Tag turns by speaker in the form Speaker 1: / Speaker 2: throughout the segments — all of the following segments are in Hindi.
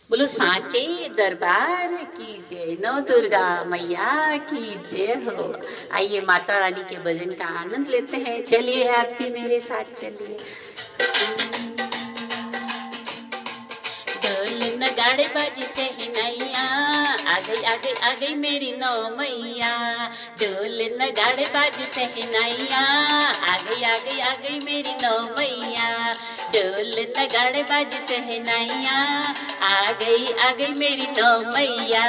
Speaker 1: बोलो सांचे दरबार की जय, नौ दुर्गा मैया की जय हो। आइए माता रानी के भजन का आनंद लेते हैं। चलिए आप भी मेरे साथ चलिए। ढोल नगाड़े बाजी सहनाइया, आ गई मेरी नौ मैया। ढोल नगाड़े बाजी सहनाइया, आ गई मेरी नौ मैया। ढोल नगाड़े बाजी सहनाइया, आ गई मेरी नौ मैया।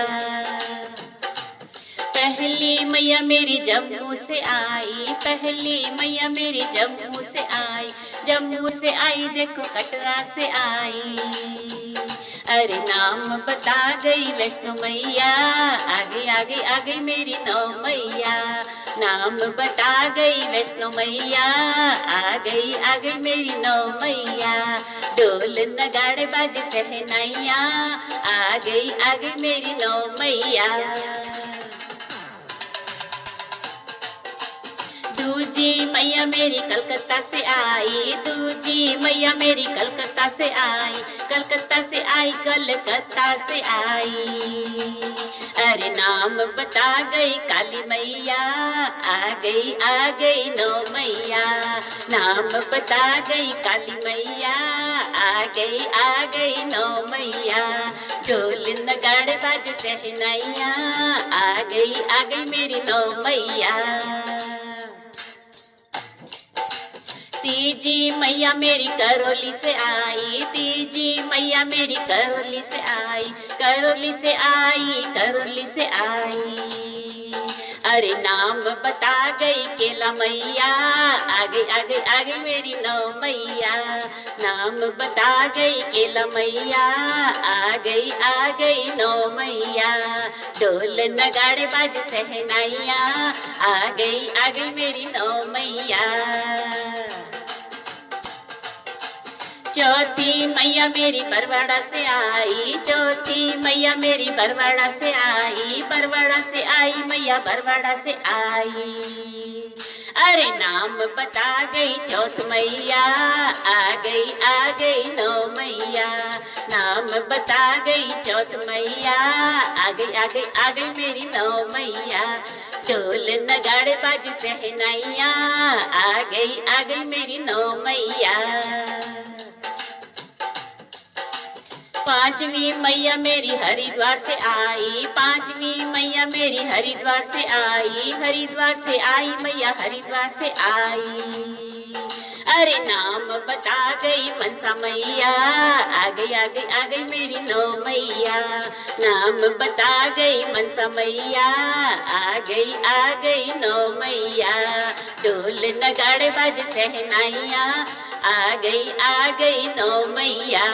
Speaker 1: पहली मैया मेरी जम्मू से आई, पहली मैया मेरी जम्मू से आई। जम्मू से आई देखो कटरा से आई। अरे नाम बता गई वैष्णो मैया, आ गई मेरी नौ मैया। नाम बता गई वैष्णो मैया, आ गई मेरी नौ मैया। ढोल नगाड़े बाजे सहनाइया, आ गई मेरी नौ मैया। दूजी मैया मेरी कलकत्ता से आई, दूजी मैया मेरी कलकत्ता से आई। कलकत्ता से आई, कलकत्ता से आई। अरे नाम बता गई काली मैया, आ गई नौ मैया। नाम बता गई काली मैया, आ गई नौ मैया। ढोल नगाड़े बाजे सहनाइया, आ गई मेरी नौ मैया। तीजी मैया मेरी करौली से आई, तीजी मैया मेरी करौली से आई। करौली से आई, करौली से आई। अरे नाम बता गई केला मैया, आ गई मेरी नौ मैया। नाम बता गई केला मैया, आ गई नौ मैया। ढोल नगाड़े बाजे सहनाइया, आ गई मेरी नौ मैया। चौथी मैया मेरी बरवाड़ा से आई, चौथी मैया मेरी बरवाड़ा से आई। बरवाड़ा से आई मैया, बरवाड़ा से आई। अरे नाम बता गई चौथ मैया, आ गई नौ मैया। नाम बता गई चौथ मैया, आ गई मेरी नौ मैया। ढोल नगाड़े बाजे सहनाइया, आ गई मेरी नौ मैया। पांचवी मैया मेरी हरिद्वार से आई, पांचवी मैया मेरी हरिद्वार से आई। हरिद्वार से आई मैया, हरिद्वार से आई। अरे नाम बता गई मनसा मैया, आ गई मेरी नौ मैया। नाम बता गई मनसा मैया, आ गई नौ मैया। ढोल नगाड़े बाजे सहनाइया, आ गई नौ मैया।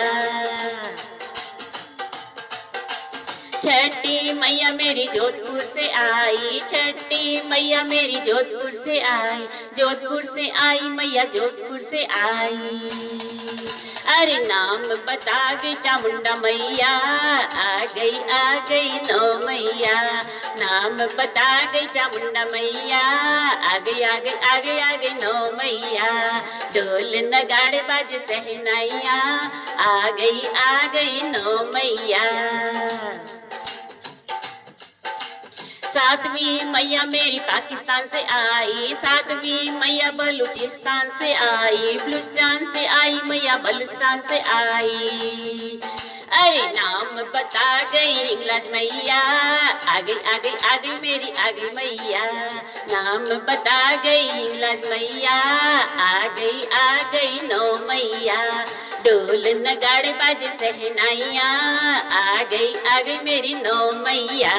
Speaker 1: छठी मैया मेरी जोधपुर से आई, छठी मैया मेरी जोधपुर से आई। जोधपुर से आई मैया, जोधपुर से आई। अरे नाम बता गई चामुंडा मैया, आ गई नौ मैया। नाम बता गई चामुंडा मैया, आ गई नौ मैया। ढोल नगाड़े बाजे सहनाइया, आ गई नौ मैया। सातवीं मैया मेरी पाकिस्तान से आई, सातवीं मैया बलूचिस्तान से आई। बलूचिस्तान से आई मैया, बलूचिस्तान से आई। अरे नाम बता गई इंग्लैंड मैया, आ गई मेरी मैया। नाम बता गई इंग्लैंड मैया, आ गई नौ मैया। ढोल नगाड़े बाजे सहनाइया, आ गई मेरी नौ मैया।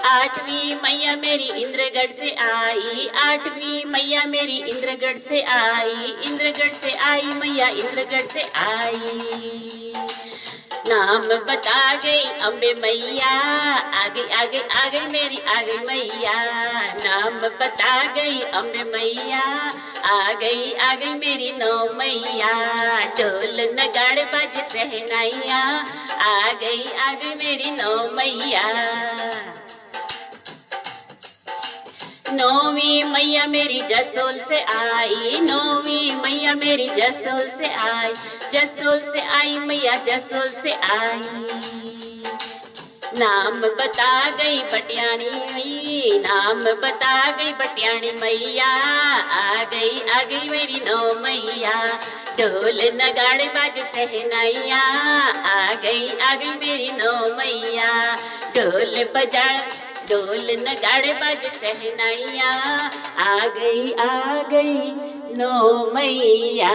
Speaker 1: आठवीं मैया मेरी इंद्रगढ़ से आई, आठवीं मैया मेरी इंद्रगढ़ से आई। इंद्रगढ़ से आई मैया, इंद्रगढ़ से आई। नाम बता गई अम्बे मैया, आ गई मेरी मैया। नाम बता गई अम्बे मैया, आ गई मेरी नौ मैया। ढोल नगाड़े बाजे सहनाइया, आ गई मेरी नौ मैया। नौवीं मैया मेरी जसोल से आई, नौवीं मैया मेरी जसोल से आई। जसोल से आई मैया जसोल से आई। नाम बता गई बटियाणी, नाम बता गई बटियाणी मैया, आ गई मेरी नौ मैया। ढोल नगाड़े बाज सहनाइया, आ गई मेरी नौ मैया। ढोल बजा ढोल नगाड़े बाज सहनाइया, आ गई नौ मैया।